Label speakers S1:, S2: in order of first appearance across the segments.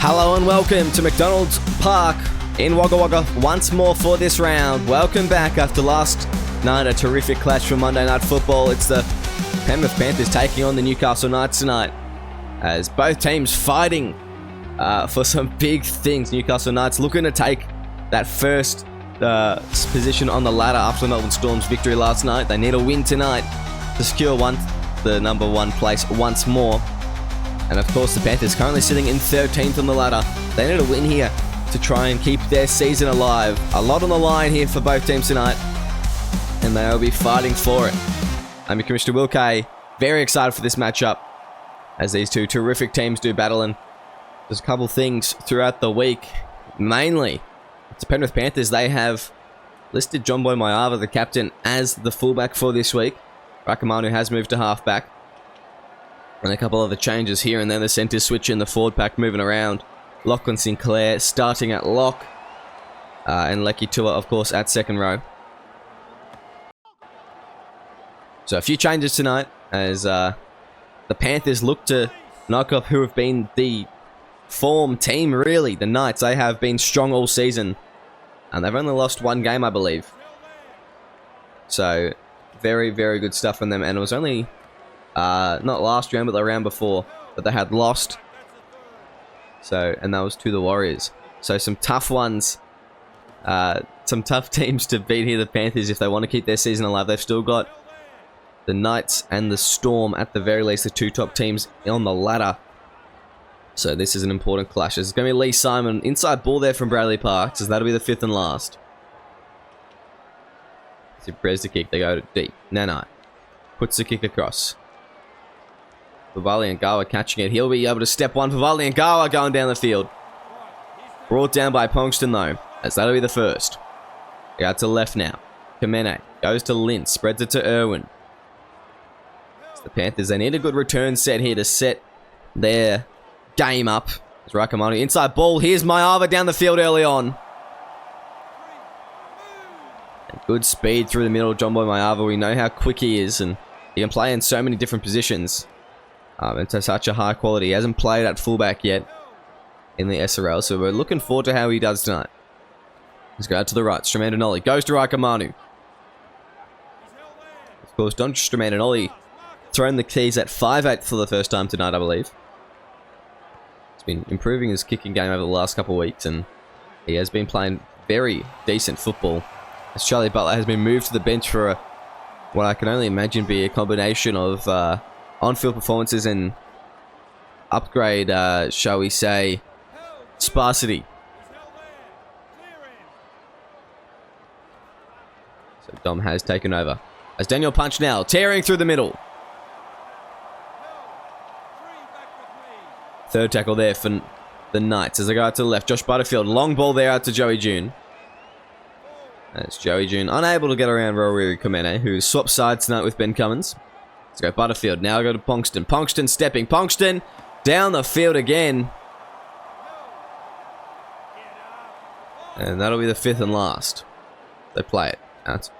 S1: Hello and welcome to McDonald's Park in Wagga Wagga once more for this round. Welcome back after last night, a terrific clash for Monday Night Football. It's the Penrith Panthers taking on the Newcastle Knights tonight, as both teams fighting for some big things. Newcastle Knights looking to take that first position on the ladder after the Melbourne Storm's victory last night. They need a win tonight to secure the number one place once more. And of course, the Panthers currently sitting in 13th on the ladder. They need a win here to try and keep their season alive. A lot on the line here for both teams tonight, and they will be fighting for it. I'm your Commissioner Will Kay, very excited for this matchup as these two terrific teams do battle. And there's a couple things throughout the week. Mainly, it's Penrith Panthers. They have listed John Boy Maiava, the captain, as the fullback for this week. Rakamanu has moved to halfback. And a couple other changes here and then. The centre switch in the forward pack moving around. Lachlan Sinclair starting at lock. And Lecky Tua, of course, at second row. So a few changes tonight as the Panthers look to knock off who have been the form team, really. The Knights, they have been strong all season. And they've only lost one game, I believe. So very, very good stuff from them. And it was only... not last round, but the round before that they had lost. So, and that was to the Warriors. So some tough ones. Some tough teams to beat here, the Panthers, if they want to keep their season alive. They've still got the Knights and the Storm, at the very least, the two top teams on the ladder. So this is an important clash. It's going to be Lee Simon. Inside ball there from Bradley Parks, as that'll be the fifth and last. So Brez the kick. They go deep. Nanai puts the kick across. Vivali Ngawa catching it. He'll be able to step one. Vivali Ngawa going down the field. Brought down by Ponkston though, as that'll be the first. Out to left now. Kamene goes to Lynch. Spreads it to Irwin. It's the Panthers. They need a good return set here to set their game up. It's Rakamanu. Inside ball. Here's Maiava down the field early on. And good speed through the middle. John Boy Maiava. We know how quick he is, and he can play in so many different positions. And to such a high quality. He hasn't played at fullback yet in the SRL, so we're looking forward to how he does tonight. Let's go out to the right. Stremandinoli goes to Rakamanu. Of course, Don Stremandinoli throwing the keys at 5'8" for the first time tonight, I believe. He's been improving his kicking game over the last couple of weeks, and he has been playing very decent football. As Charlie Butler has been moved to the bench for what I can only imagine be a combination of on-field performances and upgrade, shall we say, sparsity. So Dom has taken over. As Daniel Punchnell tearing through the middle. Third tackle there for the Knights as they go out to the left. Josh Butterfield, long ball there out to Joey June. That's Joey June unable to get around Roriri Kamene, who swapped sides tonight with Ben Cummins. Let's go Butterfield. Now go to Ponkston. Ponkston stepping. Ponkston down the field again. And that'll be the fifth and last. They play it out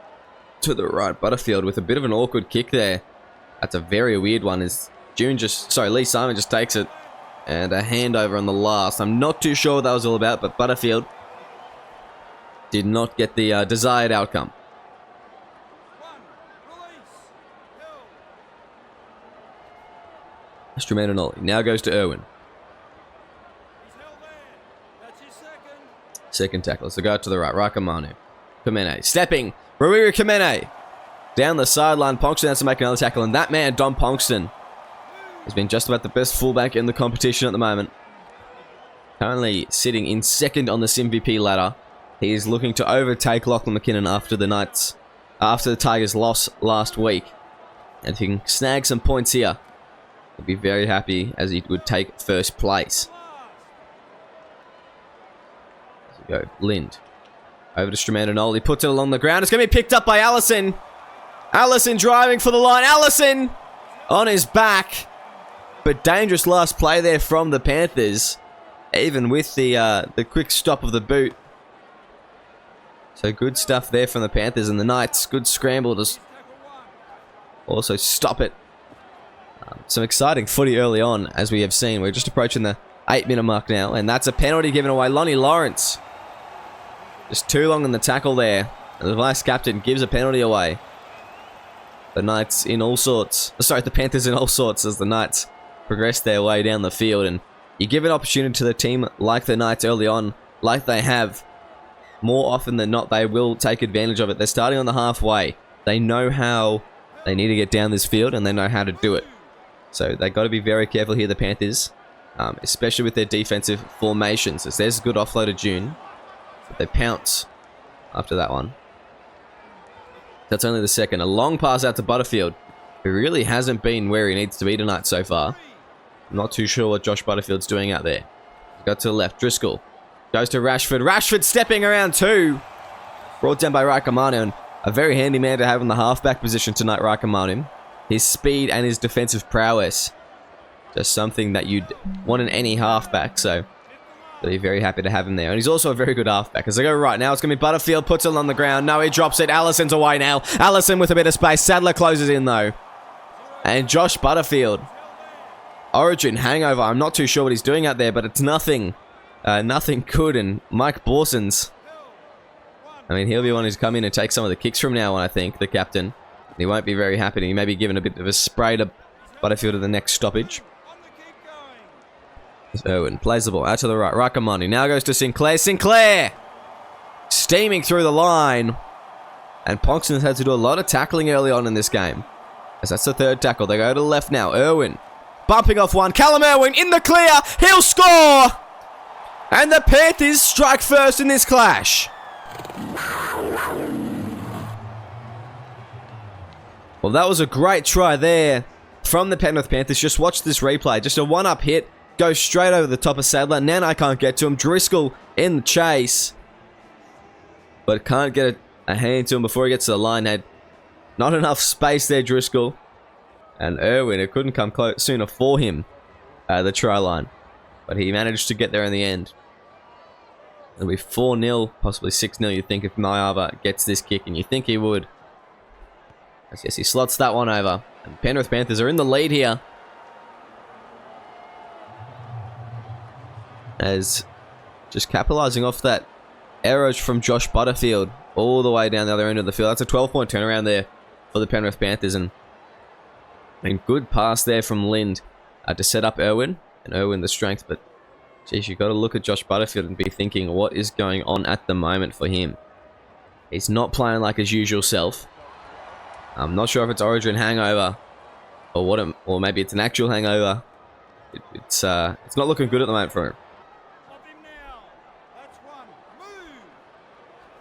S1: to the right. Butterfield with a bit of an awkward kick there. That's a very weird one. Lee Simon just takes it. And a handover on the last. I'm not too sure what that was all about, but Butterfield did not get the desired outcome. Stremandinoli now goes to Irwin. Second tackle. So go to the right. Rakamanu. Kamene. Stepping. Roriri Kamene. Down the sideline. Ponkston has to make another tackle. And that man, Dom Ponkston, has been just about the best fullback in the competition at the moment. Currently sitting in second on the SimVP ladder. He is looking to overtake Lachlan McKinnon after the Tigers' loss last week. And if he can snag some points here, he'd be very happy, as he would take first place. There we go. Lind. Over to Stremandinoli. Puts it along the ground. It's going to be picked up by Allison. Allison driving for the line. Allison on his back. But dangerous last play there from the Panthers. Even with the quick stop of the boot. So good stuff there from the Panthers and the Knights. Good scramble to also stop it. Some exciting footy early on, as we have seen. We're just approaching the 8-minute mark now, and that's a penalty given away. Lonnie Lawrence. Just too long in the tackle there. And the vice-captain gives a penalty away. The Knights in all sorts. Sorry, the Panthers in all sorts as the Knights progress their way down the field. And you give an opportunity to the team like the Knights early on, like they have. More often than not, they will take advantage of it. They're starting on the halfway. They know how they need to get down this field, and they know how to do it. So they've got to be very careful here, the Panthers. Especially with their defensive formations. As there's a good offload of June. But they pounce after that one. That's only the second. A long pass out to Butterfield, who really hasn't been where he needs to be tonight so far. I'm not too sure what Josh Butterfield's doing out there. Got to the left. Driscoll goes to Rashford. Rashford stepping around too. Brought down by Raikkonen. And a very handy man to have in the halfback position tonight, Raikkonen. His speed and his defensive prowess. Just something that you'd want in any halfback. So they'll be very happy to have him there. And he's also a very good halfback. As they go right now, it's going to be Butterfield. Puts it on the ground. No, he drops it. Allison's away now. Allison with a bit of space. Sadler closes in though. And Josh Butterfield. Origin hangover. I'm not too sure what he's doing out there, but it's nothing. Nothing good. And Mike Borson's. I mean, he'll be one who's come in and take some of the kicks from now on, I think, the captain. He won't be very happy. He may be given a bit of a spray to Butterfield at the next stoppage. Irwin plays the ball out to the right. Rakamani now goes to Sinclair. Sinclair! Steaming through the line. And Ponkston has had to do a lot of tackling early on in this game. As that's the third tackle. They go to the left now. Irwin bumping off one. Callum Irwin in the clear. He'll score! And the Panthers strike first in this clash. Well, that was a great try there from the Penrith Panthers. Just watch this replay. Just a one-up hit. Goes straight over the top of Sadler. Nanai can't get to him. Driscoll in the chase. But can't get a hand to him before he gets to the line. Had not enough space there, Driscoll. And Irwin, it couldn't come close sooner for him, the try line. But he managed to get there in the end. It'll be 4-0, possibly 6-0, you'd think, if Mayava gets this kick, and you think he would. Yes, he slots that one over. And Penrith Panthers are in the lead here. As just capitalizing off that error from Josh Butterfield all the way down the other end of the field. That's a 12-point turnaround there for the Penrith Panthers. And good pass there from Lind to set up Irwin. And Irwin the strength, but geez, you've got to look at Josh Butterfield and be thinking what is going on at the moment for him. He's not playing like his usual self. I'm not sure if it's Origin hangover or what, or maybe it's an actual hangover. It's not looking good at the moment for him.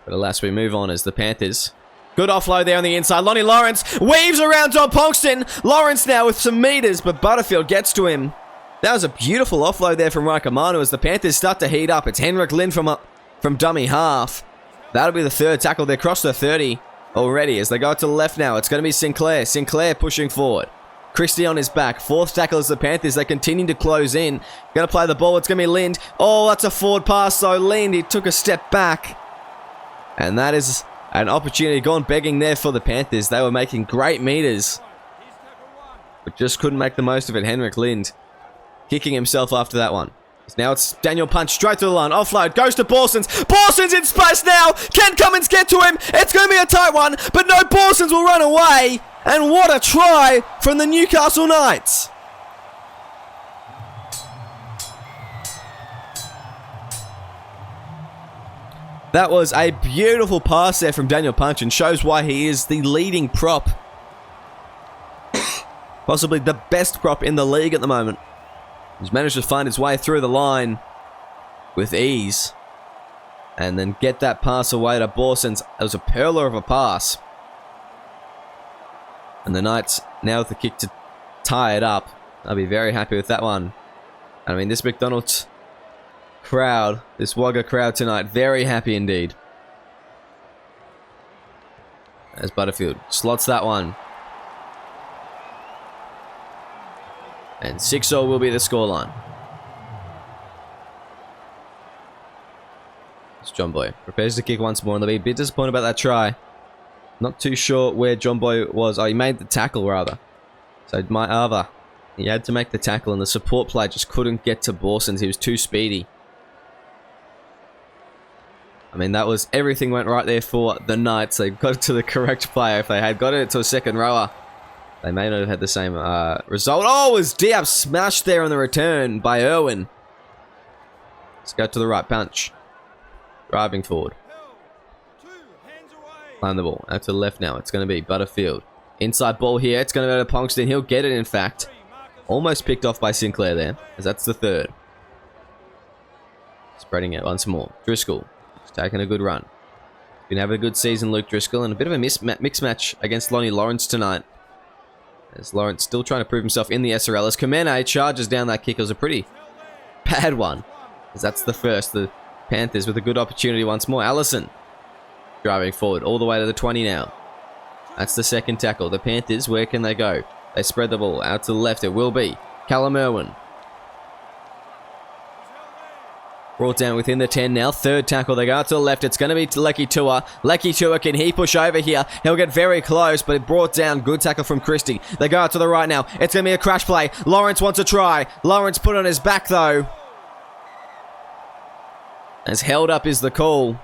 S1: But alas, we move on as the Panthers. Good offload there on the inside. Lonnie Lawrence weaves around John Ponkston. Lawrence now with some meters, but Butterfield gets to him. That was a beautiful offload there from Raikkonen as the Panthers start to heat up. It's Henrik Lind from dummy half. That'll be the third tackle. They're across the 30 already as they go to the left now. It's going to be Sinclair. Sinclair pushing forward. Christie on his back. Fourth tackle is the Panthers. They continue to close in. Going to play the ball. It's going to be Lind. Oh, that's a forward pass. So Lind, he took a step back. And that is an opportunity gone begging there for the Panthers. They were making great meters, but just couldn't make the most of it. Henrik Lind kicking himself after that one. Now it's Daniel Punch straight through the line. Offload goes to Borsons. Borsons in space now. Can Cummins get to him? It's going to be a tight one, but no, Borsons will run away. And what a try from the Newcastle Knights. That was a beautiful pass there from Daniel Punch and shows why he is the leading prop. Possibly the best prop in the league at the moment. He's managed to find his way through the line with ease. And then get that pass away to Borsons. It was a pearler of a pass. And the Knights now with the kick to tie it up. I'll be very happy with that one. I mean, this McDonald's crowd, this Wagga crowd tonight, very happy indeed. As Butterfield slots that one. And 6-0 will be the scoreline. It's John Boy. Prepares to kick once more, and they'll be a bit disappointed about that try. Not too sure where John Boy was. Oh, he made the tackle, rather. So Mayava He had to make the tackle, and the support player just couldn't get to Borsons. He was too speedy. I mean, that was everything went right there for the Knights. They got it to the correct player. If they had got it to a second rower, they may not have had the same result. Oh, it was Diab smashed there on the return by Irwin. Let's go to the right punch. Driving forward. Playing the ball. Out to the left now. It's going to be Butterfield. Inside ball here. It's going to go to Ponkston. He'll get it, in fact. Almost picked off by Sinclair there, as that's the third. Spreading it once more. Driscoll. Taking a good run. Been having a good season, Luke Driscoll, and a bit of a mix match against Lonnie Lawrence tonight. As Lawrence still trying to prove himself in the SRL. As Kamene charges down that kick. It was a pretty bad one. As that's the first. The Panthers with a good opportunity once more. Allison driving forward all the way to the 20 now. That's the second tackle. The Panthers, where can they go? They spread the ball out to the left. It will be Callum Irwin. Brought down within the 10 now. Third tackle. They go out to the left. It's going to be Lecky Tua. Lecky Tua, can he push over here? He'll get very close, but it brought down. Good tackle from Christie. They go out to the right now. It's going to be a crash play. Lawrence wants a try. Lawrence put on his back, though. As held up is the call.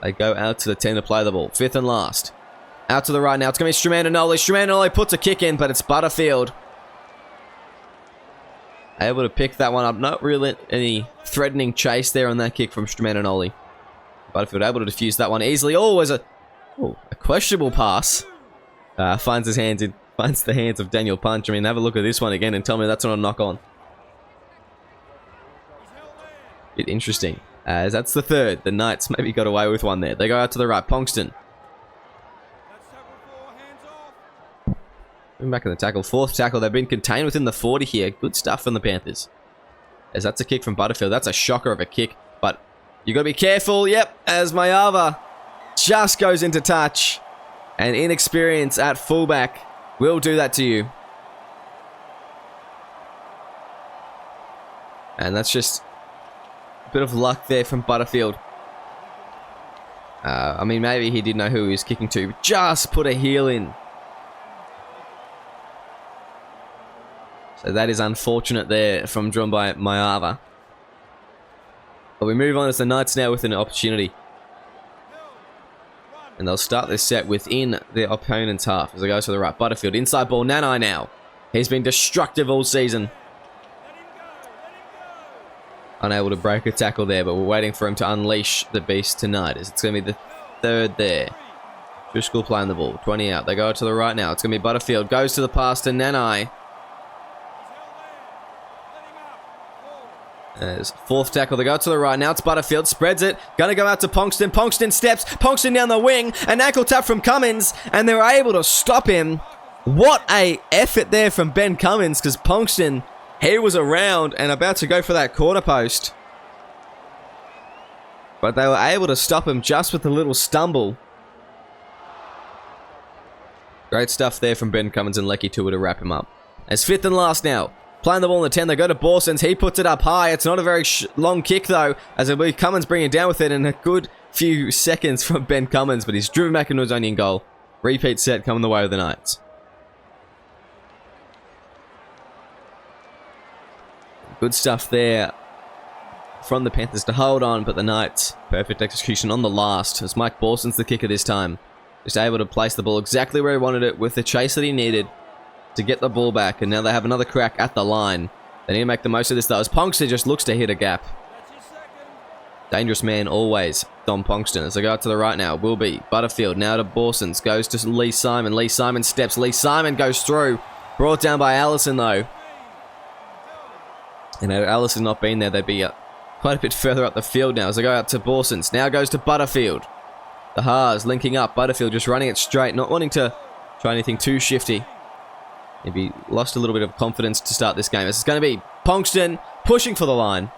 S1: They go out to the 10 to play the ball. Fifth and last. Out to the right now. It's going to be Stramandanoli. Stramandanoli puts a kick in, but it's Butterfield. Able to pick that one up. Not really any threatening chase there on that kick from Stramandanoli. Butterfield able to defuse that one easily. Oh, was a questionable pass. Finds the hands of Daniel Punch. I mean, have a look at this one again and tell me that's not a knock on. Bit interesting. As that's the third. The Knights maybe got away with one there. They go out to the right. Ponkston. Back in the tackle. Fourth tackle. They've been contained within the 40 here. Good stuff from the Panthers. As that's a kick from Butterfield. That's a shocker of a kick. But you got to be careful. Yep. As Mayava just goes into touch. And inexperience at fullback will do that to you. And that's just a bit of luck there from Butterfield. I mean, maybe he did know who he was kicking to. Just put a heel in. So that is unfortunate there from drawn by Mayava. But we move on as the Knights now with an opportunity. And they'll start this set within their opponent's half. As they go to the right. Butterfield. Inside ball. Nanai now. He's been destructive all season. Unable to break a tackle there, but we're waiting for him to unleash the beast tonight. As it's going to be the third there. Driscoll playing the ball. 20 out. They go to the right now. It's going to be Butterfield. Goes to the pass to Nanai. There's fourth tackle. They go to the right. Now it's Butterfield. Spreads it. Going to go out to Ponkston. Ponkston steps. Ponkston down the wing. An ankle tap from Cummins. And they're able to stop him. What a effort there from Ben Cummins. Because Ponkston, he was around and about to go for that corner post. But they were able to stop him just with a little stumble. Great stuff there from Ben Cummins and Lecky Tua to wrap him up. As fifth and last now. Playing the ball in the 10, they go to Borsons. He puts it up high. It's not a very long kick, though, as it'll be Cummins bringing it down with it in a good few seconds from Ben Cummins, but he's driven back into his own goal. Repeat set coming the way of the Knights. Good stuff there from the Panthers to hold on, but the Knights, perfect execution on the last, as Mike Borson's the kicker this time. Just able to place the ball exactly where he wanted it with the chase that he needed to get the ball back, and now they have another crack at the line. They need to make the most of this, though, as Ponkston just looks to hit a gap. Dangerous man always, Dom Ponkston. As they go out to the right now, will be Butterfield. Now to Borsons, goes to Lee Simon. Lee Simon steps. Lee Simon goes through. Brought down by Allison, though. And had Allison not been there, they'd be quite a bit further up the field now. As they go out to Borsons. Now goes to Butterfield. The Haas linking up. Butterfield just running it straight, not wanting to try anything too shifty. Maybe lost a little bit of confidence to start this game. This is going to be Ponkston pushing for the line.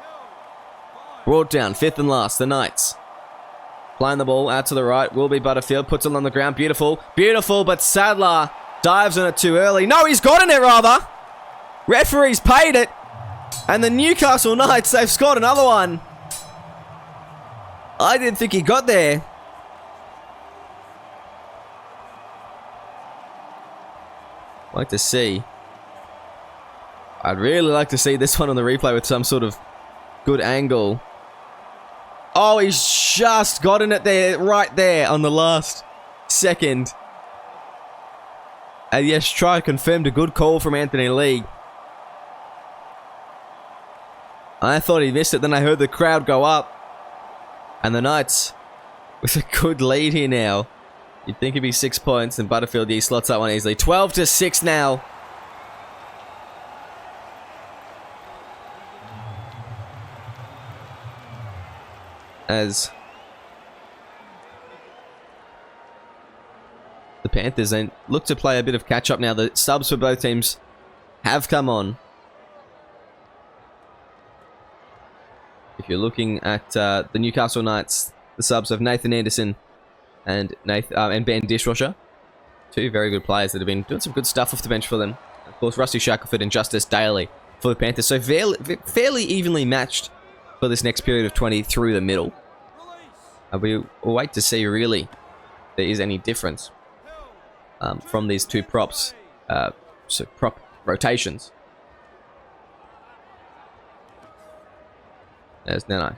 S1: Brought down, fifth and last, the Knights. Playing the ball out to the right, will be Butterfield. Puts it on the ground, beautiful. Beautiful, but Sadler dives on it too early. No, he's got in it rather. Referee's paid it. And the Newcastle Knights, they've scored another one. I didn't think he got there. Like to see I'd really like to see this one on the replay with some sort of good angle. Oh, he's just gotten it there, right there on the last second. And yes, try confirmed, a good call from Anthony Lee. I thought he missed it, then I heard the crowd go up. And the Knights with a good lead here now. You'd think it'd be 6 points, and Butterfield, he slots that one easily. 12-6 now. As the Panthers then look to play a bit of catch-up now. The subs for both teams have come on. If you're looking at the Newcastle Knights, the subs of Nathan Anderson and Ben Dishwasher. Two very good players that have been doing some good stuff off the bench for them. Of course, Rusty Shackelford and Justice Daly for the Panthers. So fairly evenly matched for this next period of 20 through the middle. We'll wait to see, really, if there is any difference from these two props. So prop rotations. There's Nano.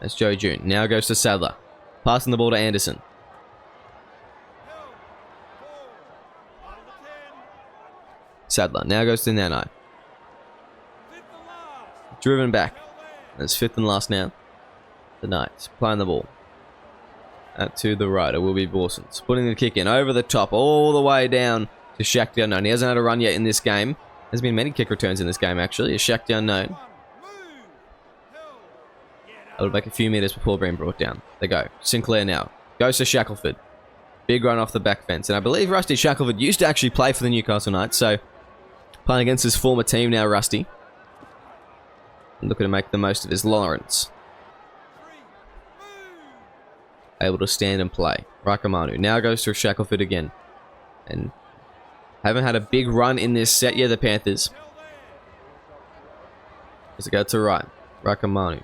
S1: That's Joey June. Now goes to Sadler. Passing the ball to Anderson. Sadler. Now goes to Nano. Driven back. That's fifth and last now. The Knights playing the ball. Out to the right. It will be Borsons. Putting the kick in over the top. All the way down to Shaq the Unknown. He hasn't had a run yet in this game. There's been many kick returns in this game, actually. Is Shaq the Unknown. It'll make a few meters before being brought down. They go. Sinclair now. Goes to Shackelford. Big run off the back fence. And I believe Rusty Shackelford used to actually play for the Newcastle Knights. So, playing against his former team now, Rusty. Looking to make the most of his Lawrence. Able to stand and play. Rakamanu now goes to Shackelford again. And haven't had a big run in this set yet, the Panthers. As it goes to right. Rakamanu.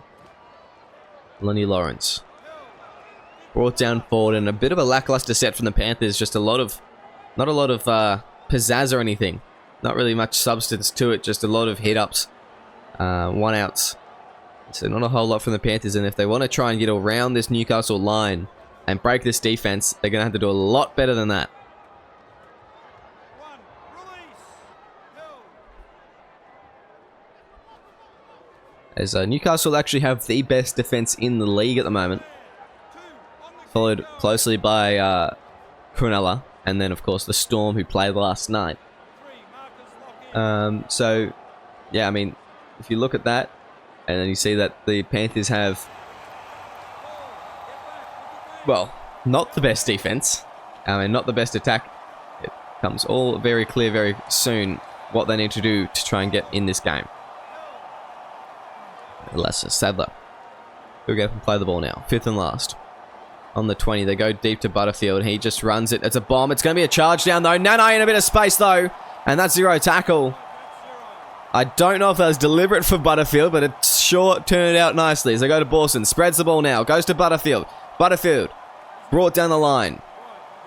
S1: Lenny Lawrence. Brought down forward, and a bit of a lackluster set from the Panthers. Just not a lot of pizzazz or anything. Not really much substance to it. Just a lot of hit-ups. One outs. So not a whole lot from the Panthers, and if they want to try and get around this Newcastle line and break this defense, they're going to have to do a lot better than that. As Newcastle actually have the best defense in the league at the moment, followed closely by Prunella, and then of course the Storm, who played last night. So yeah, I mean, if you look at that, and then you see that the Panthers have, well, not the best defense. I mean, not the best attack. It becomes all very clear very soon what they need to do to try and get in this game. Lesser Sadler. Who'll go and play the ball now. Fifth and last. On the 20, they go deep to Butterfield. He just runs it. It's a bomb. It's going to be a charge down, though. Nano in a bit of space, though. And that's zero tackle. I don't know if that was deliberate for Butterfield, but it sure turned out nicely as they go to Borson. Spreads the ball now. Goes to Butterfield. Butterfield brought down the line.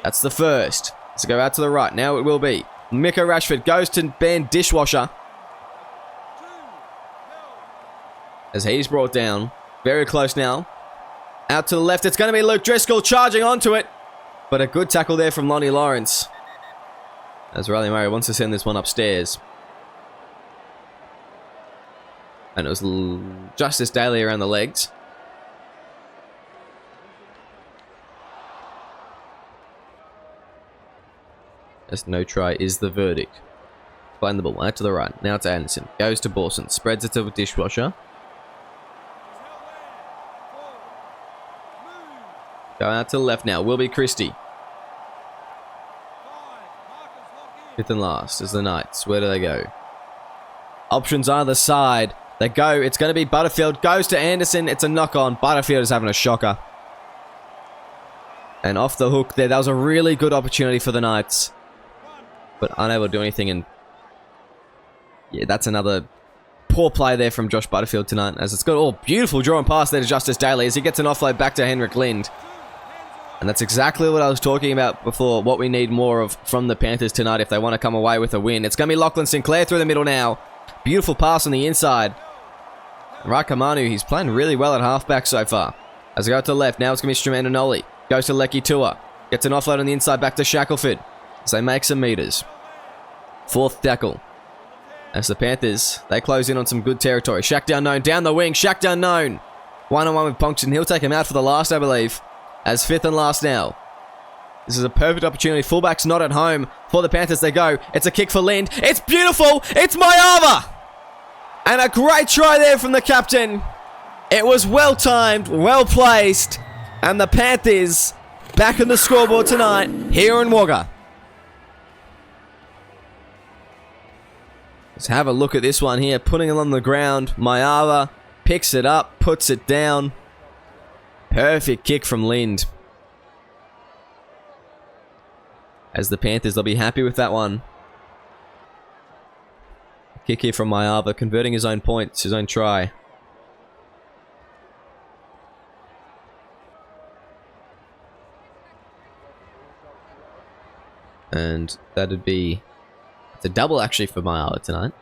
S1: That's the first. Let's go out to the right. Now it will be Mika Rashford. Goes to Ben Dishwasher. As he's brought down. Very close now. Out to the left. It's going to be Luke Driscoll charging onto it. But a good tackle there from Lonnie Lawrence. As Riley Murray wants to send this one upstairs. And it was Justice Daly around the legs. As no try is the verdict. Playing the ball out to the right. Now to Anderson. Goes to Borson. Spreads it to Dishwasher. Going out to the left now. Will be Christie. Fifth and last is the Knights. Where do they go? Options either side. They go. It's going to be Butterfield. Goes to Anderson. It's a knock-on. Butterfield is having a shocker. And off the hook there. That was a really good opportunity for the Knights. But unable to do anything. And yeah, that's another poor play there from Josh Butterfield tonight. As it's got all beautiful drawing pass there to Justice Daly. As he gets an offload back to Henrik Lind. And that's exactly what I was talking about before, what we need more of from the Panthers tonight if they want to come away with a win. It's going to be Lachlan Sinclair through the middle now. Beautiful pass on the inside. Raikamanu, he's playing really well at halfback so far. As I go to the left, now it's going to be Strumandanoli. Goes to Lecky Tua. Gets an offload on the inside back to Shackelford. As they make some meters. Fourth tackle. As the Panthers, they close in on some good territory. Shaq Unknown down the wing. Shaq Unknown. One-on-one with Punxton. He'll take him out for the last, I believe. As fifth and last now. This is a perfect opportunity. Fullback's not at home. For the Panthers they go. It's a kick for Lind. It's beautiful. It's Mayava. And a great try there from the captain. It was well timed, well placed. And the Panthers back on the scoreboard tonight here in Wagga. Let's have a look at this one here. Putting it on the ground. Mayava picks it up, puts it down. Perfect kick from Lind. As the Panthers, they'll be happy with that one. Kick here from Mayava, converting his own points, his own try. And that'd be... It's a double actually for Mayava tonight.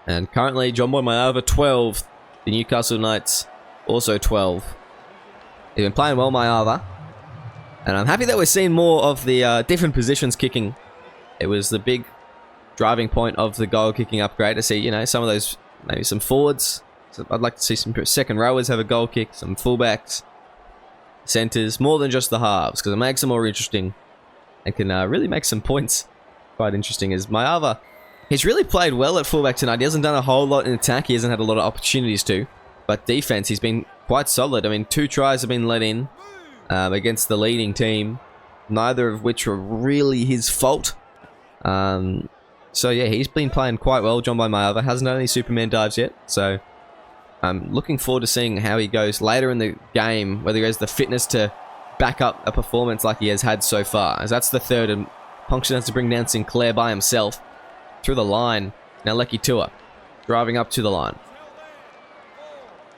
S1: And currently, John Boy Mayava 12. The Newcastle Knights also 12. They've been playing well, Mayava. And I'm happy that we're seeing more of the different positions kicking. It was the big driving point of the goal kicking upgrade to see, you know, some of those, maybe some forwards. So I'd like to see some second rowers have a goal kick, some fullbacks, centres, more than just the halves, because it makes them more interesting and can really make some points quite interesting. As Mayava, he's really played well at fullback tonight. He hasn't done a whole lot in attack. He hasn't had a lot of opportunities to. But defense, he's been quite solid. I mean, 2 tries have been let in against the leading team. Neither of which were really his fault. So yeah, he's been playing quite well. John by Mayava hasn't done any Superman dives yet. So I'm looking forward to seeing how he goes later in the game. Whether he has the fitness to back up a performance like he has had so far. As that's the third, and Punxton has to bring down Sinclair by himself. Through the line. Now Lecky Tua driving up to the line.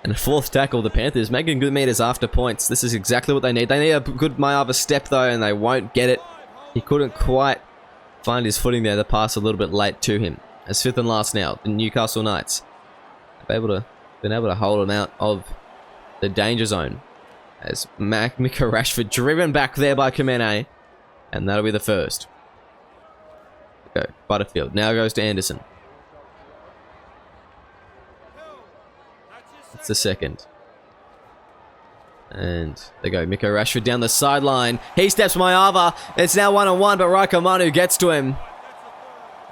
S1: And a fourth tackle, the Panthers making good meters after points. This is exactly what they need. They need a good Mayava step though, and they won't get it. He couldn't quite find his footing there. The pass a little bit late to him. As fifth and last now, the Newcastle Knights have been able to hold him out of the danger zone. As Mika Rashford driven back there by Kamene. And that'll be the first. Go, Butterfield. Now goes to Anderson. That's the second. And they go. Mika Rashford down the sideline. He steps Mayava. It's now 1-on-1, but Raikamanu gets to him.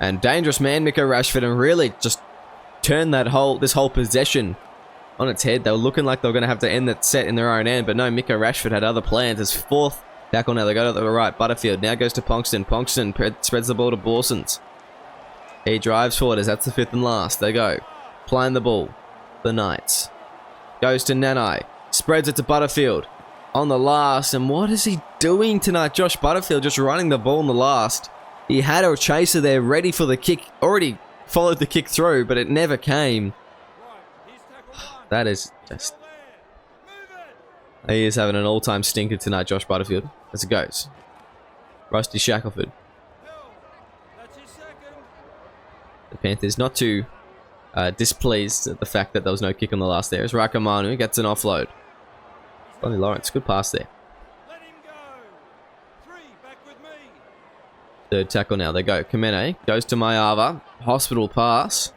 S1: And dangerous man, Mika Rashford, and really just turned this whole possession on its head. They were looking like they were going to have to end that set in their own end, but no, Mika Rashford had other plans. His fourth tackle now. They go to the right. Butterfield now goes to Punxton. Punxton spreads the ball to Borsons. He drives forward as that's the fifth and last. They go. Playing the ball. The Knights. Goes to Nanai. Spreads it to Butterfield. On the last. And what is he doing tonight? Josh Butterfield just running the ball in the last. He had a chaser there ready for the kick. Already followed the kick through, but it never came. That is just... He is having an all-time stinker tonight, Josh Butterfield. As it goes. Rusty Shackelford. The Panthers not too displeased at the fact that there was no kick on the last there. As Raikamanu gets an offload. Bonnie Lawrence, good pass there. Third tackle now. They go. Kamene goes to Mayava. Hospital pass.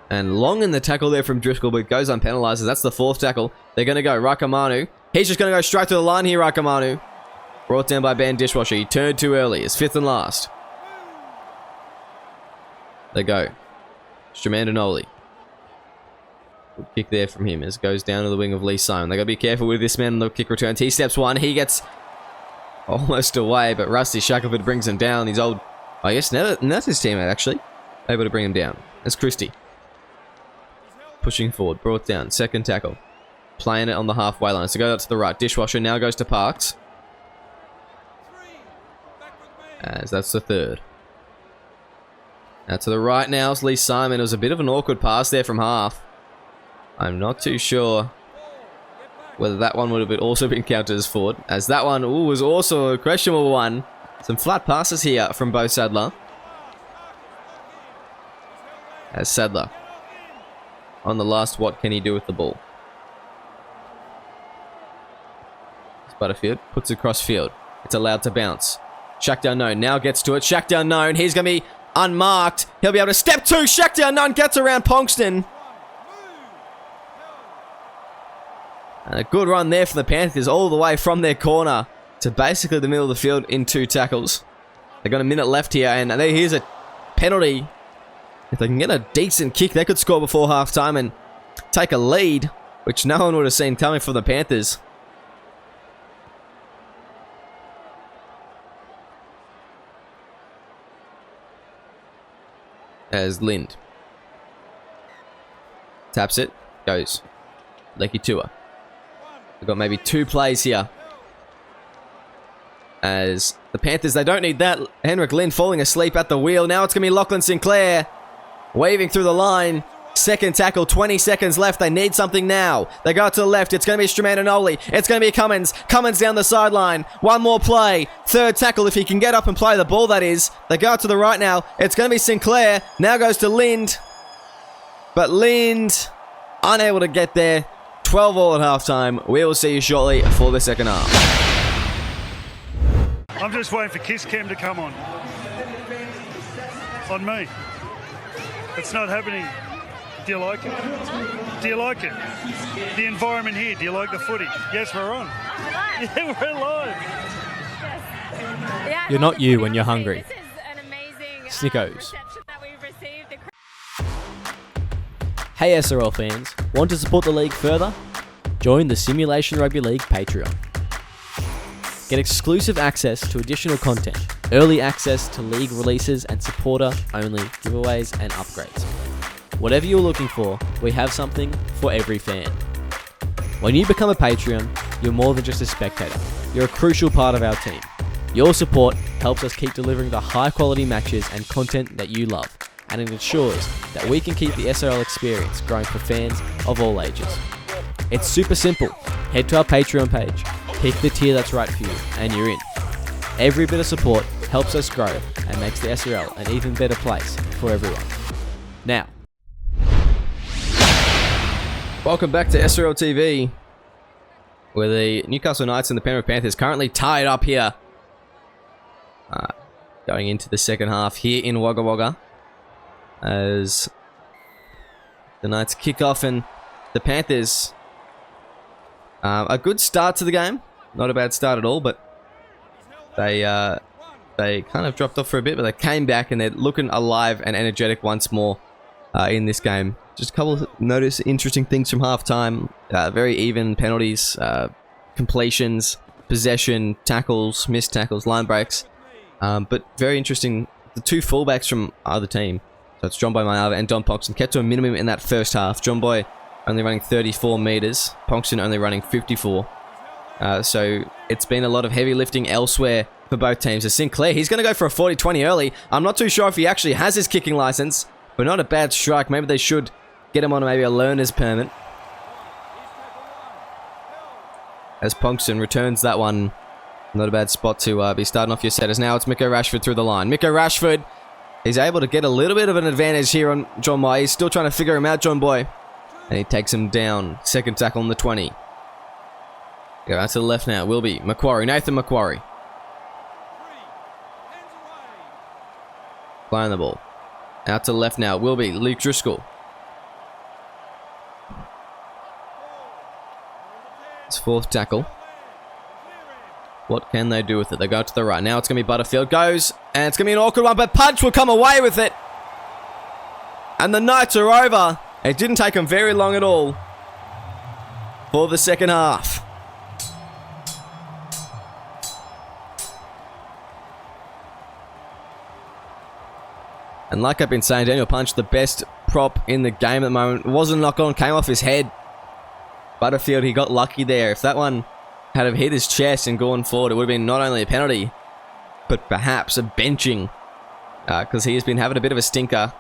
S1: And long in the tackle there from Driscoll, but goes unpenalized. As that's the fourth tackle. They're going to go. Raikamanu. He's just going to go straight through the line here, Raikamanu. Brought down by Ben Dishwasher. He turned too early. It's fifth and last. They go. Strumandanoli. Good kick there from him as it goes down to the wing of Lee Simon. They got to be careful with this man on the kick returns. He steps one. He gets almost away, but Rusty Shackelford brings him down. He's old, I guess, that's his teammate actually. Able to bring him down. That's Christie. Pushing forward. Brought down. Second tackle. Playing it on the halfway line. So go out to the right. Dishwasher now goes to Parks. As that's the third. Now to the right now is Lee Simon. It was a bit of an awkward pass there from half. I'm not too sure whether that one would have also been counted as forward, as that one was also a questionable one. Some flat passes here from Bo Sadler. As Sadler on the last, what can he do with the ball? It's Butterfield puts it across field. It's allowed to bounce. Shakhtar Unknown now gets to it. Shakhtar Unknown, he's going to be unmarked. He'll be able to step to. Shakhtar Unknown gets around Ponkston. And a good run there for the Panthers all the way from their corner to basically the middle of the field in 2 tackles. They've got a minute left here, and here's a penalty. If they can get a decent kick, they could score before halftime and take a lead, which no one would have seen coming from the Panthers. As Lind taps it, goes Leki Tua. We've got maybe 2 plays here. As the Panthers, they don't need that. Henrik Lind falling asleep at the wheel. Now it's going to be Lachlan Sinclair waving through the line. Second tackle, 20 seconds left. They need something now. They go to the left. It's going to be Stramanoli. It's going to be Cummins. Cummins down the sideline. One more play. Third tackle, if he can get up and play the ball, that is. They go to the right now. It's going to be Sinclair. Now goes to Lind. But Lind unable to get there. 12 all at halftime. We will see you shortly for the second half.
S2: I'm just waiting for Kiss Cam to come on. On me. It's not happening. Do you like it? Do you like it? The environment here, do you like the footy? Yes, we're on. Yeah, we're live.
S3: You're not you when you're hungry. Snickos. Hey SRL fans, want to support the league further? Join the Simulation Rugby League Patreon. Get exclusive access to additional content, early access to league releases and supporter-only giveaways and upgrades. Whatever you're looking for, we have something for every fan. When you become a Patreon, you're more than just a spectator. You're a crucial part of our team. Your support helps us keep delivering the high-quality matches and content that you love, and it ensures that we can keep the SRL experience growing for fans of all ages. It's super simple. Head to our Patreon page, pick the tier that's right for you, and you're in. Every bit of support helps us grow and makes the SRL an even better place for everyone. Now,
S1: welcome back to SRL TV, where the Newcastle Knights and the Penrith Panthers currently tied up here. Going into the second half here in Wagga Wagga, as the Knights kick off and the Panthers, a good start to the game. Not a bad start at all, but they kind of dropped off for a bit, but they came back and they're looking alive and energetic once more in this game. Just a couple of interesting things from halftime. Very even penalties, completions, possession, tackles, missed tackles, line breaks. But very interesting, the 2 fullbacks from either team. So it's John Boy Mayava and Don Ponkston kept to a minimum in that first half. John Boy only running 34 metres, Ponkston only running 54. So it's been a lot of heavy lifting elsewhere for both teams. As Sinclair, he's going to go for a 40-20 early. I'm not too sure if he actually has his kicking license, but not a bad strike. Maybe they should get him on maybe a learner's permit. As Ponkston returns that one. Not a bad spot to be starting off your setters. Now it's Miko Rashford through the line. Miko Rashford, he's able to get a little bit of an advantage here on John Boy. He's still trying to figure him out, John Boy. And he takes him down. Second tackle on the 20. Go out to the left now. Will be Macquarie. Nathan Macquarie. Playing the ball. Out to the left now. Will be Luke Driscoll. It's fourth tackle. What can they do with it? They go to the right. Now it's going to be Butterfield. Goes. And it's going to be an awkward one. But Punch will come away with it. And the Knights are over. It didn't take them very long at all for the second half. And like I've been saying, Daniel Punch, the best prop in the game at the moment. It wasn't knocked on, came off his head. Butterfield, he got lucky there. If that one had have hit his chest and gone forward, it would have been not only a penalty, but perhaps a benching. Because he has been having a bit of a stinker.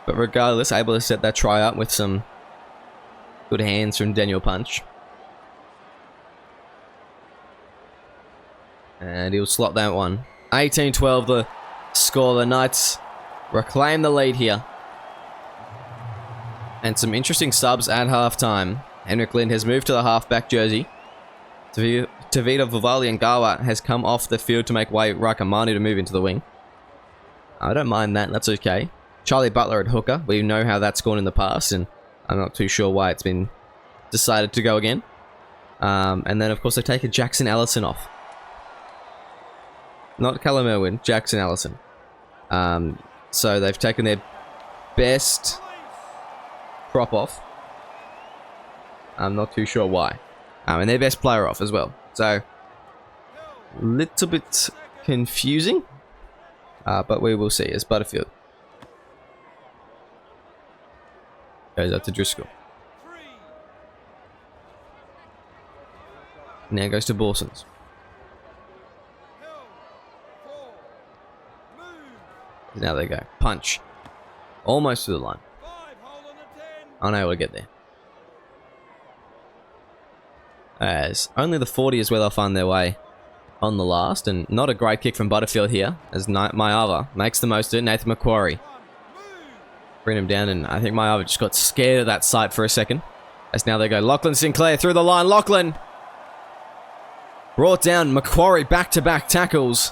S1: But regardless, able to set that try up with some good hands from Daniel Punch. And he'll slot that one. 18-12 the score. The Knights reclaim the lead here. And some interesting subs at halftime. Henrik Lind has moved to the halfback jersey. Tavita Vuvaliangawa has come off the field to make way Rakamanu to move into the wing. I don't mind that. That's okay. Charlie Butler at hooker. We know how that's gone in the past, and I'm not too sure why it's been decided to go again. And then, of course, they've taken Jackson Allison off. Not Callum Irwin, Jackson Allison. So they've taken their best prop off. I'm not too sure why. And their best player off as well. So, a little bit confusing. But we will see as Butterfield goes up to Driscoll. Now goes to Borsons. Now they go. Punch. Almost to the line. Unable to get there. As only the 40 is where they'll find their way on the last. And not a great kick from Butterfield here. As Mayava makes the most of it. Nathan Macquarie. Bring him down. And I think Mayava just got scared of that sight for a second. As now they go. Lachlan Sinclair through the line. Lachlan. Brought down. Macquarie back-to-back tackles.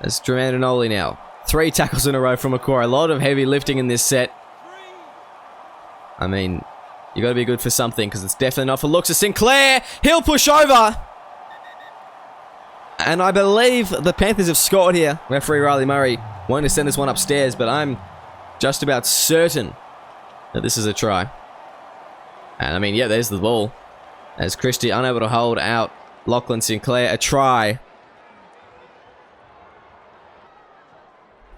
S1: As Dramandinoli now. 3 tackles in a row from Macquarie. A lot of heavy lifting in this set. I mean, you got to be good for something because it's definitely not for looks of Sinclair. He'll push over. And I believe the Panthers have scored here. Referee Riley Murray wanting to send this one upstairs, but I'm just about certain that this is a try. And I mean, yeah, there's the ball. As Christie unable to hold out Lachlan Sinclair. A try.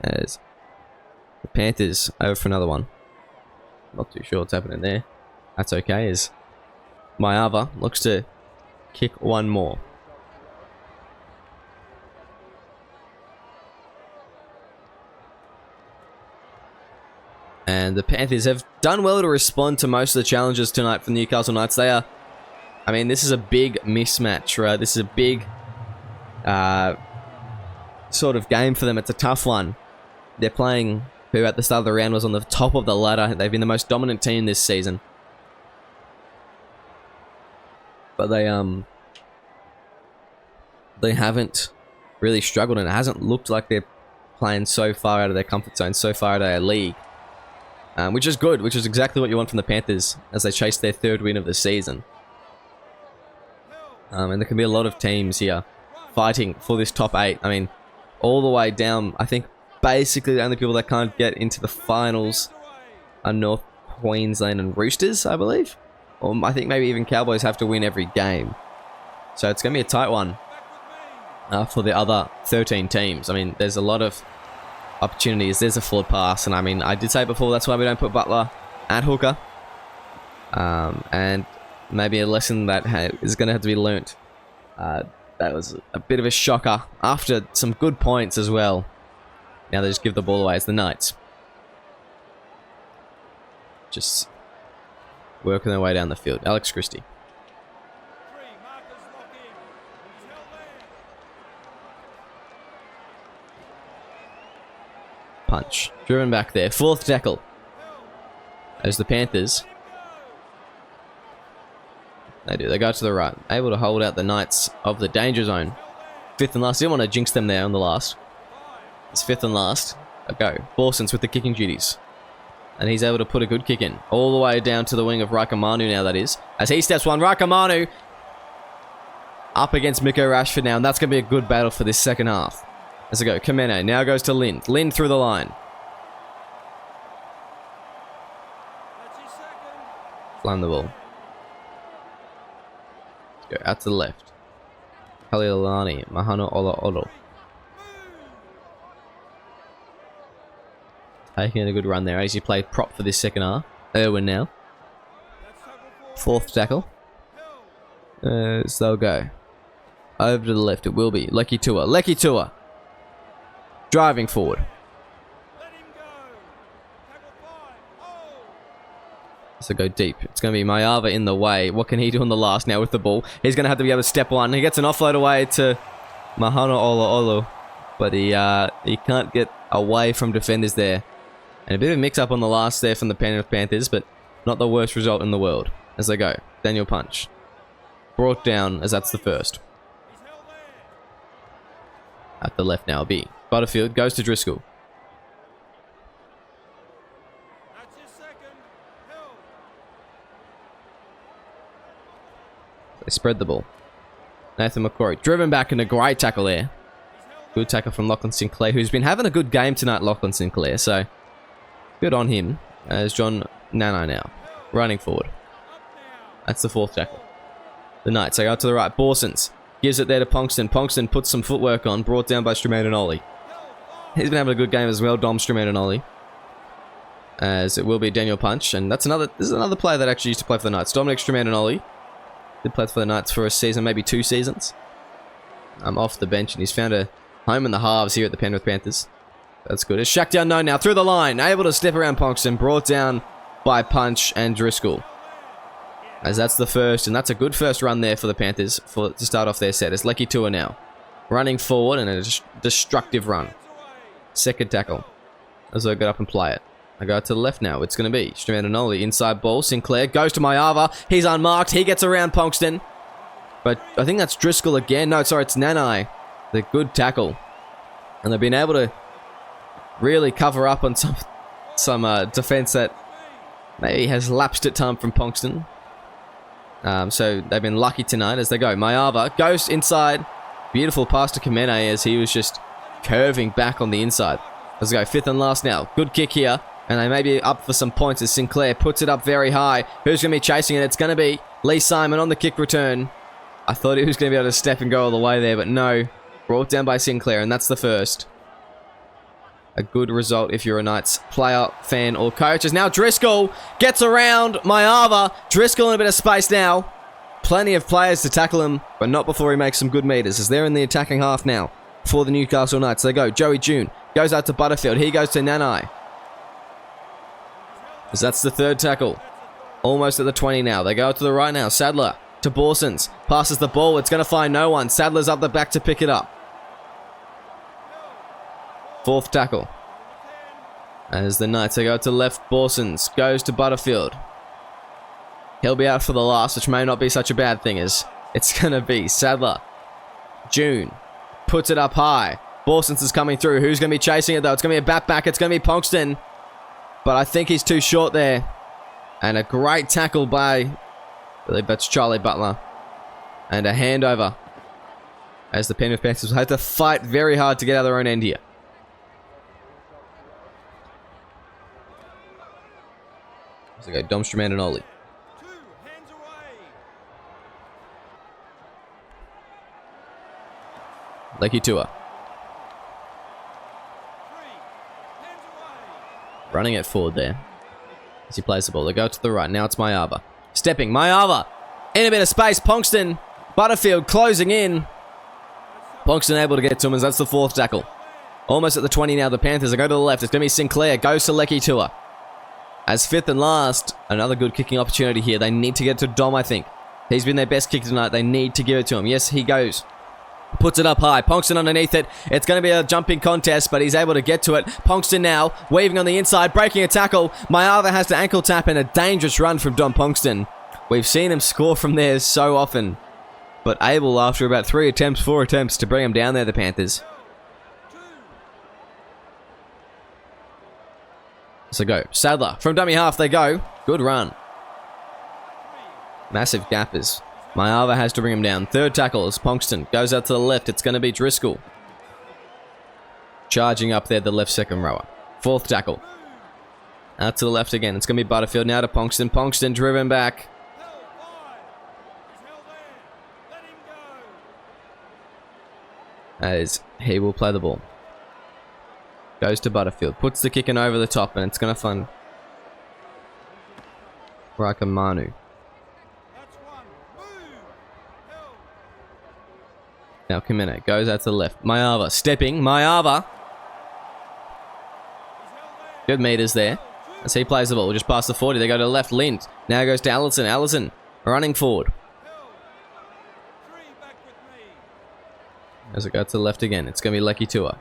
S1: As the Panthers over for another one. Not too sure what's happening there. That's okay, as Mayava looks to kick one more. And the Panthers have done well to respond to most of the challenges tonight from the Newcastle Knights. They are, I mean, this is a big mismatch, right? This is a big sort of game for them. It's a tough one. They're playing who at the start of the round was on the top of the ladder. They've been the most dominant team this season. But they haven't really struggled, and it hasn't looked like they're playing so far out of their comfort zone, so far out of their league. Which is good, which is exactly what you want from the Panthers as they chase their 3rd win of the season. And there can be a lot of teams here fighting for this top 8. I mean, all the way down, I think basically the only people that can't get into the finals are North Queensland and Roosters, I believe. Or I think maybe even Cowboys have to win every game. So it's going to be a tight one for the other 13 teams. I mean, there's a lot of opportunities. There's a forward pass. And I mean, I did say before, that's why we don't put Butler at hooker. And maybe a lesson that is going to have to be learnt. That was a bit of a shocker after some good points as well. Now they just give the ball away as the Knights. Just working their way down the field. Alex Christie. Punch. Driven back there. 4th tackle. As the Panthers. They do. They go to the right. Able to hold out the Knights of the danger zone. 5th and last. Didn't want to jinx them there on the last. It's 5th and last. Go. Borsons with the kicking duties. And he's able to put a good kick in. All the way down to the wing of Rakamanu now, that is. As he steps one. Rakamanu up against Miko Rashford now. And that's going to be a good battle for this second half. As they go. Kamene now goes to Lind. Lind through the line. Flying the ball. Go out to the left. Kaliolani. Mahano Ola Olo. Taking a good run there as he played prop for this second half. Irwin now. 4th tackle. So they'll go. Over to the left it will be. Leki Tua. Leki Tua. Driving forward. So go deep. It's going to be Mayava in the way. What can he do on the last now with the ball? He's going to have to be able to step one. He gets an offload away to Mahano Olo. But he can't get away from defenders there. And a bit of a mix-up on the last there from the Penrith Panthers, but not the worst result in the world. As they go. Daniel Punch. Brought down as that's the first. At the left now, B. Butterfield goes to Driscoll. They spread the ball. Nathan McCrory driven back in a great tackle there. Good tackle from Lachlan Sinclair, who's been having a good game tonight, Lachlan Sinclair. So, good on him. As John Nanai now. Running forward. That's the fourth tackle. The Knights, they go to the right. Borsons gives it there to Ponkston. Ponkston puts some footwork on, brought down by Stramatinoli. He's been having a good game as well, Dom Stramatinoli. As it will be Daniel Punch. And this is another player that actually used to play for the Knights. Dominic Stramatinoli. Did play for the Knights for a season, maybe 2 seasons. Off the bench, and he's found a home in the halves here at the Penrith Panthers. That's good. It's Shaq down now through the line. Able to step around Ponkston. Brought down by Punch and Driscoll. As that's the first, and that's a good first run there for the Panthers to start off their set. It's Lecky Tua now. Running forward and a destructive run. Second tackle. As I get up and play it. I go to the left now. It's going to be Stramatinoli. Inside ball. Sinclair goes to Mayava. He's unmarked. He gets around Ponkston. But I think that's Driscoll again. No, sorry, it's Nanai. The good tackle. And they've been able to really cover up on some defense that maybe has lapsed at time from Ponkston. So they've been lucky tonight as they go. Mayava goes inside. Beautiful pass to Kamene as he was just curving back on the inside. Let's go. Fifth and last now. Good kick here. And they may be up for some points as Sinclair puts it up very high. Who's going to be chasing it? It's going to be Lee Simon on the kick return. I thought he was going to be able to step and go all the way there, but no. Brought down by Sinclair, and that's the first. A good result if you're a Knights player, fan, or coach. As now Driscoll gets around Mayava. Driscoll in a bit of space now. Plenty of players to tackle him, but not before he makes some good meters, as they're in the attacking half now for the Newcastle Knights. They go. Joey June goes out to Butterfield. He goes to Nanai. As that's the third tackle. Almost at the 20 now. They go to the right now. Sadler to Borsons. Passes the ball. It's going to find no one. Sadler's up the back to pick it up. Fourth tackle. As the Knights, they go to left. Borsons goes to Butterfield. He'll be out for the last, which may not be such a bad thing, as it's going to be Sadler. June puts it up high. Borsons is coming through. Who's going to be chasing it, though? It's going to be a back. It's going to be Ponkston. But I think he's too short there. And a great tackle by, I believe that's Charlie Butler. And a handover. As the Penrith Panthers will have to fight very hard to get out of their own end here. So go Dom Stramatinoli. Lecky Tua. Running it forward there. As he plays the ball. They go to the right. Now it's Mayava. Stepping. Mayava. In a bit of space. Ponkston. Butterfield closing in. Ponkston able to get to him as that's the fourth tackle. Almost at the 20 now. The Panthers. They go to the left. It's going to be Sinclair. Goes to Lecky Tua. As fifth and last. Another good kicking opportunity here. They need to get to Dom, I think. He's been their best kicker tonight. They need to give it to him. Yes, he goes. Puts it up high. Ponkston underneath it. It's going to be a jumping contest, but he's able to get to it. Ponkston now, weaving on the inside, breaking a tackle. Mayava has to ankle tap and a dangerous run from Dom Ponkston. We've seen him score from there so often, but able after about 4 attempts to bring him down there, the Panthers. So go. Sadler from dummy half, they go. Good run. Massive gappers. Mayava has to bring him down. Third tackle is Ponkston. Goes out to the left. It's going to be Driscoll. Charging up there, the left second rower. Fourth tackle. Out to the left again. It's going to be Butterfield. Now to Ponkston. Ponkston driven back. As he will play the ball. Goes to Butterfield. Puts the kick in over the top, and it's going to find Rakamanu. Now Kamene goes out to the left. Mayava stepping. Mayava. Good meters there. As he plays the ball, just past the 40. They go to the left, Lind. Now goes to Allison. Allison running forward. As it goes to the left again, it's going to be Lecky Tua.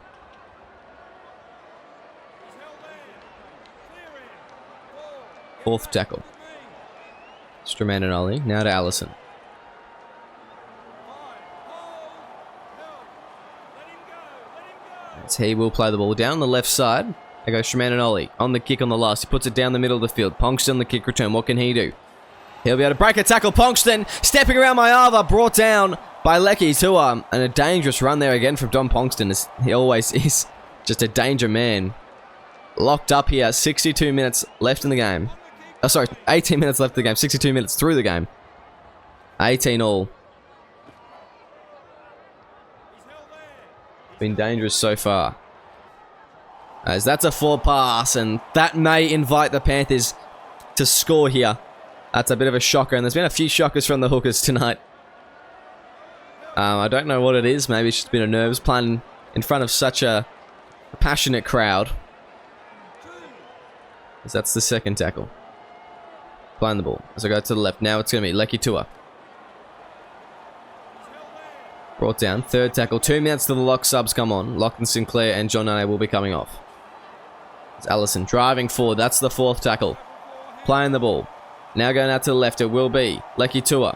S1: Fourth tackle. Stramananoli, now to Allison. As he will play the ball down the left side. There goes Stramananoli on the kick on the last. He puts it down the middle of the field. Ponkston the kick return. What can he do? He'll be able to break a tackle. Ponkston stepping around Mayava, brought down by Lecky Tua. And a dangerous run there again from Don Ponkston, as he always is. Just a danger man. Locked up here. 62 minutes left in the game. Oh, sorry, 18 minutes left in the game. 62 minutes through the game. 18 all. Been dangerous so far. As that's a forward pass, and that may invite the Panthers to score here. That's a bit of a shocker, and there's been a few shockers from the hookers tonight. I don't know what it is. Maybe it's just been a nerves playing in front of such a passionate crowd. As that's the second tackle. Playing the ball. As I go to the left, now it's going to be Lecky Tua. Brought down. Third tackle. 2 minutes till the lock subs come on. Lachlan Sinclair and John Nane will be coming off. It's Allison driving forward. That's the fourth tackle. Playing the ball. Now going out to the left. It will be Lecky Tua.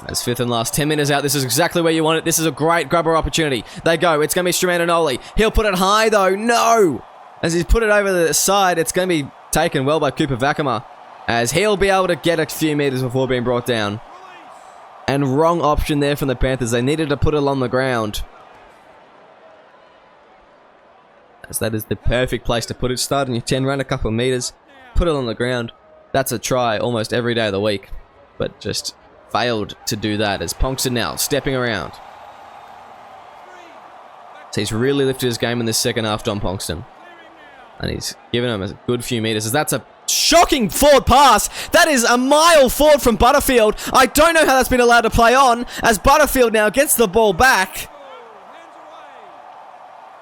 S1: As fifth and last. 10 minutes out. This is exactly where you want it. This is a great grubber opportunity. They go. It's going to be Stramananoli. He'll put it high though. No! As he's put it over the side, it's going to be taken well by Cooper Vakama. As he'll be able to get a few meters before being brought down. And wrong option there from the Panthers. They needed to put it on the ground. As that is the perfect place to put it. Start on your 10, run a couple of meters, put it on the ground. That's a try almost every day of the week. But just failed to do that as Ponkston now stepping around. So he's really lifted his game in this second half, Don Ponkston. And he's given him a good few meters. As that's a shocking forward pass. That is a mile forward from Butterfield. I don't know how that's been allowed to play on, as Butterfield now gets the ball back.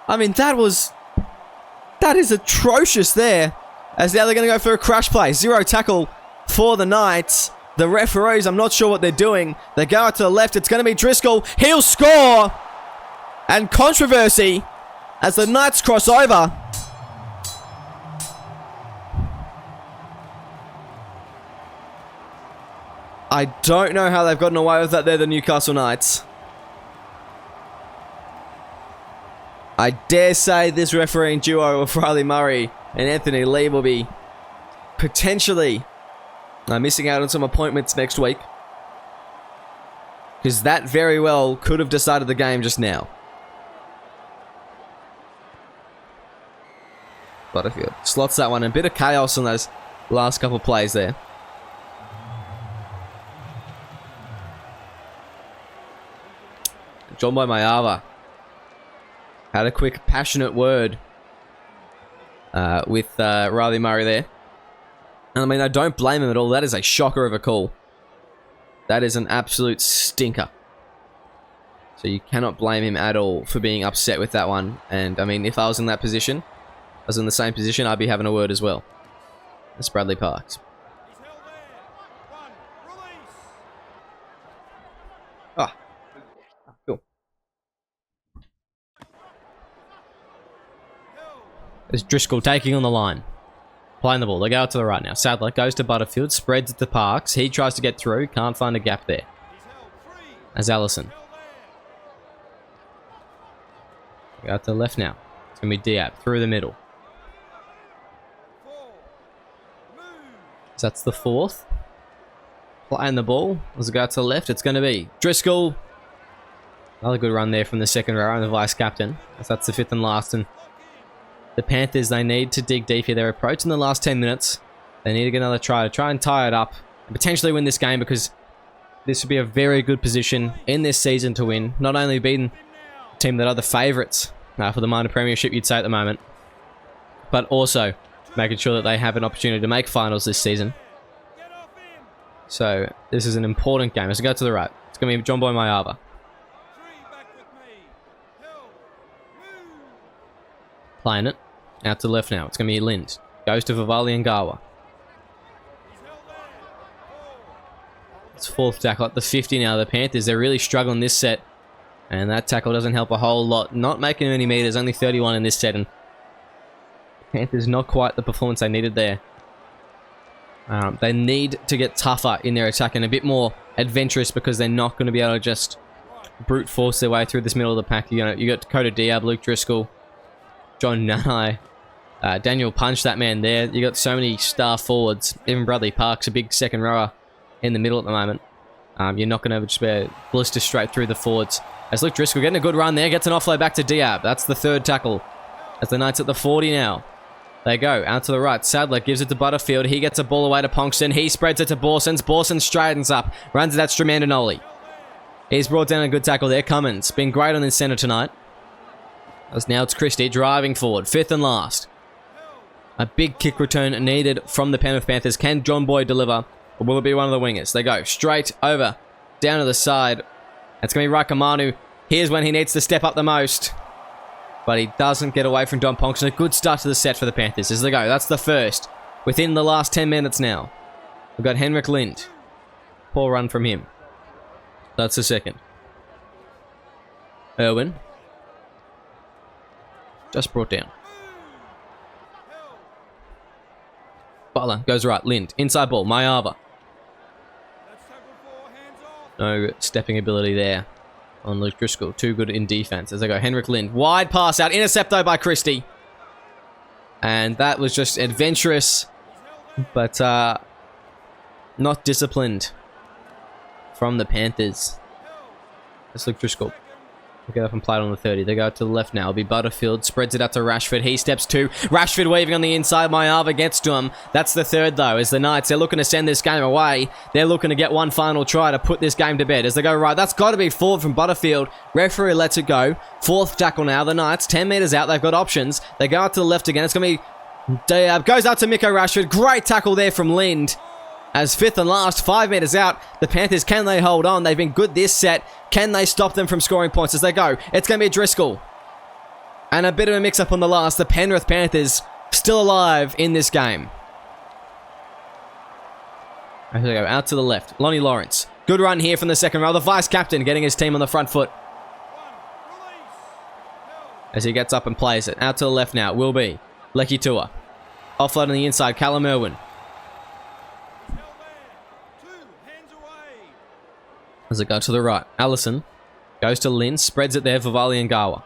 S1: I mean, that is atrocious there. As now they're going to go for a crash play. 0 tackle for the Knights. The referees, I'm not sure what they're doing. They go out to the left. It's going to be Driscoll. He'll score. And controversy as the Knights cross over. I don't know how they've gotten away with that. They're the Newcastle Knights. I dare say this refereeing duo of Riley Murray and Anthony Lee will be potentially missing out on some appointments next week. Because that very well could have decided the game just now. Butterfield slots that one. A bit of chaos on those last couple of plays there. John Boy Mayava had a quick, passionate word with Riley Murray there. And I mean, I don't blame him at all. That is a shocker of a call. That is an absolute stinker. So you cannot blame him at all for being upset with that one. And I mean, if I was in that position, I was in the same position, I'd be having a word as well. That's Bradley Parks. Ah. Cool. There's Driscoll taking on the line. Playing the ball. They go out to the right now. Sadler goes to Butterfield. Spreads it to Parks. He tries to get through. Can't find a gap there. As Allison. Go out to the left now. It's going to be Diab through the middle. So that's the fourth. Playing the ball. As it go out to the left, it's going to be Driscoll. Another good run there from the second row and the vice captain. As that's the fifth and last. And the Panthers, they need to dig deep here. They're approaching the last 10 minutes. They need to get another try to try and tie it up and potentially win this game, because this would be a very good position in this season to win. Not only beating the team that are the favourites for the minor premiership, you'd say at the moment, but also making sure that they have an opportunity to make finals this season. So this is an important game. As we go to the right, it's going to be John Boy Mayava. Playing it.
S3: Out to the left now. It's going to be Lind. Goes to Vivali and Gawa. It's fourth tackle at the 50 now. The Panthers, they're really struggling this set. And that tackle doesn't help a whole lot. Not making any meters, only 31 in this set. And Panthers not quite the performance they needed there. They need to get tougher in their attack and a bit more adventurous because they're not going to be able to just brute force their way through this middle of the pack. You got Dakota Diab, Luke Driscoll, John Nanai, Daniel Punch, that man there. You got so many star forwards. Even Bradley Park's a big second rower in the middle at the moment. You're not going to just be able to blister straight through the forwards. As Luke Driscoll getting a good run there, gets an offload back to Diab. That's the third tackle. As the Knights at the 40 now. They go out to the right. Sadler gives it to Butterfield. He gets a ball away to Ponkston. He spreads it to Borsons. Borson straightens up. Runs it at Stromandinoli. He's brought down a good tackle there. Cummins been great on the centre tonight. As now it's Christie driving forward. Fifth and last. A big kick return needed from the Penrith Panthers. Can John Boyd deliver? Or will it be one of the wingers? They go straight over. Down to the side. It's going to be Raikamanu. Here's when he needs to step up the most. But he doesn't get away from Don Ponkston. A good start to the set for the Panthers as they go. That's the first. Within the last 10 minutes now. We've got Henrik Lind. Poor run from him. That's the second. Irwin. Just brought down. Butler goes right. Lind. Inside ball. Mayava. No stepping ability there on Luke Driscoll. Too good in defense as they go. Henrik Lind. Wide pass out. Intercept though by Christie. And that was just adventurous, but not disciplined from the Panthers. Let's Luke Driscoll. Get up and play it on the 30. They go to the left now. It'll be Butterfield. Spreads it out to Rashford. He steps two. Rashford waving on the inside. Mayava gets to him. That's the third, though, as the Knights, they're looking to send this game away. They're looking to get one final try to put this game to bed. As they go right, that's got to be forward from Butterfield. Referee lets it go. Fourth tackle now. The Knights, 10 metres out. They've got options. They go out to the left again. It's going to be Diab. Goes out to Miko Rashford. Great tackle there from Lind. As fifth and last, 5 metres out, the Panthers, can they hold on? They've been good this set. Can they stop them from scoring points as they go? It's going to be Driscoll. And a bit of a mix-up on the last. The Penrith Panthers still alive in this game. As they go out to the left. Lonnie Lawrence. Good run here from the second row. The vice-captain getting his team on the front foot. As he gets up and plays it. Out to the left now. Will be Lecky Tua. Offload on the inside. Callum Irwin. As it goes to the right. Allison goes to Lynn, spreads it there for Vali and Gawa.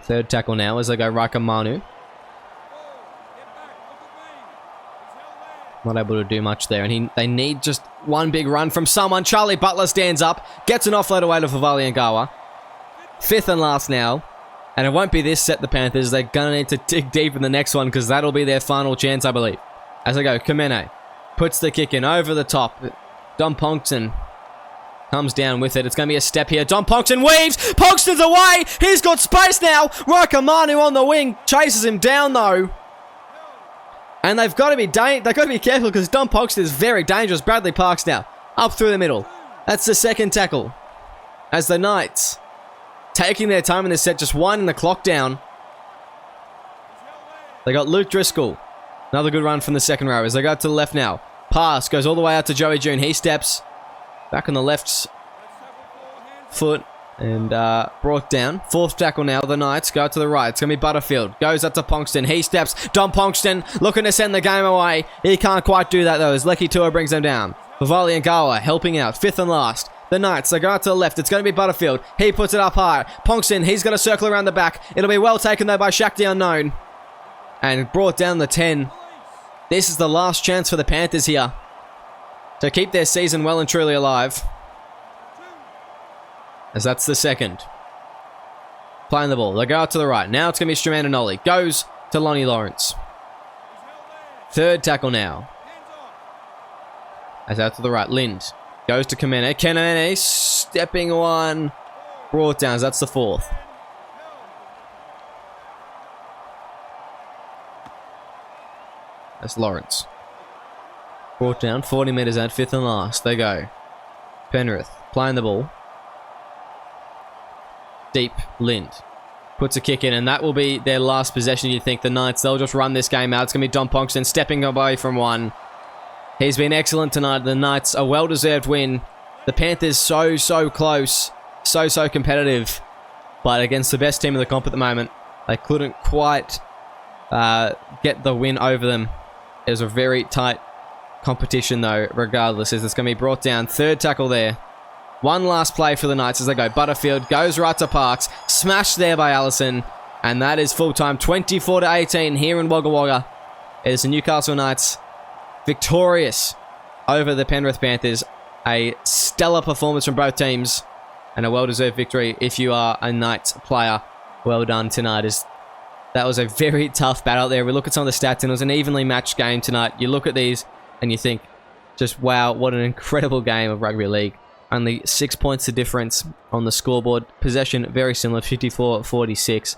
S3: Third tackle now as they go Raikamanu. Not able to do much there, and they need just one big run from someone. Charlie Butler stands up, gets an offload away to Vali and Gawa. Fifth and last now. And it won't be this set, the Panthers. They're going to need to dig deep in the next one because that'll be their final chance, I believe. As they go, Kamene puts the kick in over the top. Don Ponkston comes down with it. It's going to be a step here. Don Ponkston weaves. Ponkston's away. He's got space now. Raikamanu on the wing. Chases him down, though. And they've got to be careful because Don Ponkston is very dangerous. Bradley Parks now. Up through the middle. That's the second tackle. As the Knights taking their time in this set, just winding the clock down. They got Luke Driscoll. Another good run from the second row as they go to the left now. Pass goes all the way out to Joey June. He steps back on the left foot and brought down. Fourth tackle now. The Knights go to the right. It's going to be Butterfield. Goes up to Ponkston. He steps. Don Ponkston looking to send the game away. He can't quite do that though as Lecky Tua brings him down. Vivali and Gawa helping out. Fifth and last. The Knights, they go out to the left. It's going to be Butterfield. He puts it up high. Ponkston, he's got a circle around the back. It'll be well taken, though, by Shaq the Unknown. And brought down the 10. This is the last chance for the Panthers here to keep their season well and truly alive. As that's the second. Playing the ball. They go out to the right. Now it's going to be Stromandinoli. Goes to Lonnie Lawrence. Third tackle now. As out to the right. Lind. Goes to Kamene. Kamene stepping one. Brought down. That's the fourth. That's Lawrence. Brought down. 40 metres out. Fifth and last. They go. Penrith playing the ball.
S1: deep. Lind puts a kick in, and that will be their last possession. You think the Knights, they'll just run this game out. It's going to be Dom Ponkston stepping away from one. He's been excellent tonight. The Knights, a well-deserved win. The Panthers so close. So competitive. But against the best team in the comp at the moment, they couldn't quite get the win over them. It was a very tight competition though, regardless, as it's going to be brought down. Third tackle there. One last play for the Knights as they go. Butterfield goes right to Parks. Smashed there by Allison. And that is full time. 24-18 here in Wagga Wagga. It is the Newcastle Knights victorious over the Penrith Panthers. A stellar performance from both teams. And a well-deserved victory if you are a Knights player. Well done tonight. That was a very tough battle there. We look at some of the stats and it was an evenly matched game tonight. You look at these and you think, just wow, what an incredible game of rugby league. Only 6 points the difference on the scoreboard. Possession very similar, 54-46.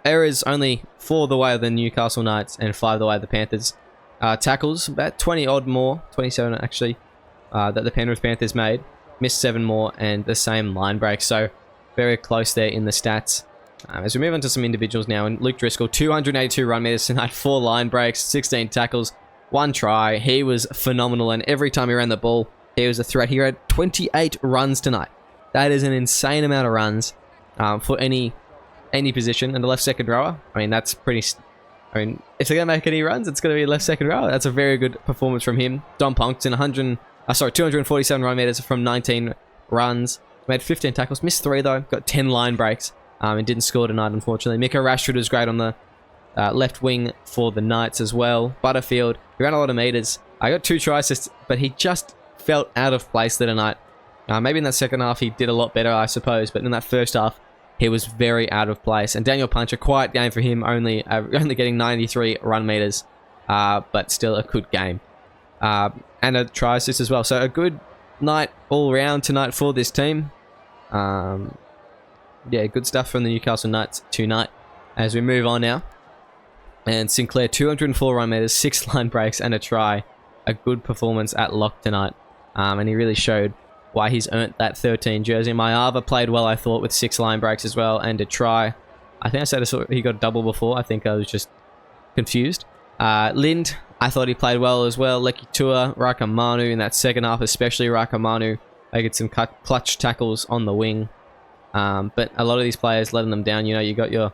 S1: Errors only 4 the way of the Newcastle Knights and 5 the way of the Panthers. Tackles, about 20 odd more, 27 actually, that the Penrith Panthers made. Missed 7 more and the same line breaks. So very close there in the stats. As we move on to some individuals now, and Luke Driscoll, 282 run meters tonight, 4 line breaks, 16 tackles, 1 try. He was phenomenal, and every time he ran the ball, he was a threat. He had 28 runs tonight. That is an insane amount of runs for any position. And the left second rower, I mean, that's pretty... I mean, if they're going to make any runs, it's going to be left second rower. That's a very good performance from him. Dom Ponkston, 247 run meters from 19 runs. Made 15 tackles. Missed 3 though. Got 10 line breaks. And didn't score tonight, unfortunately. Mika Rashford was great on the left wing for the Knights as well. Butterfield, he ran a lot of meters. I got 2 try assists, but he just felt out of place there tonight. Maybe in that second half he did a lot better, I suppose, but in that first half he was very out of place. And Daniel Punch, a quiet game for him, only getting 93 run meters, but still a good game. And a try assist as well. So a good night all round tonight for this team. Yeah, good stuff from the Newcastle Knights tonight. As we move on now. And Sinclair, 204 run meters, 6 line breaks and a try. A good performance at lock tonight. And he really showed why he's earned that 13 jersey. Mayava played well, I thought, with 6 line breaks as well and a try. I think I said he got a double before. I think I was just confused. Lind, I thought he played well as well. Leki Tua, Rakamanu in that second half, especially Rakamanu. They get some clutch tackles on the wing. But a lot of these players letting them down. You know, you got your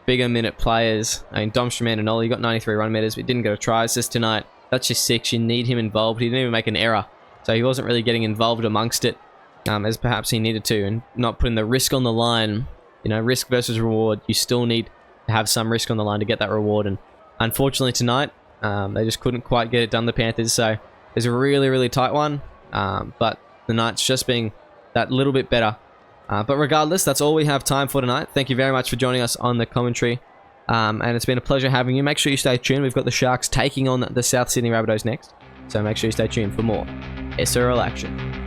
S1: bigger minute players. I mean, Dom Stramanoli, got 93 run meters, but didn't get a try assist tonight. That's just 6. You need him involved. He didn't even make an error. So he wasn't really getting involved amongst it as perhaps he needed to, and not putting the risk on the line. You know, risk versus reward. You still need to have some risk on the line to get that reward. And unfortunately tonight, they just couldn't quite get it done, the Panthers. So it's a really tight one. But the Knights just being that little bit better. But regardless, that's all we have time for tonight. Thank you very much for joining us on the commentary. And it's been a pleasure having you. Make sure you stay tuned. We've got the Sharks taking on the South Sydney Rabbitohs next. So make sure you stay tuned for more SRL action.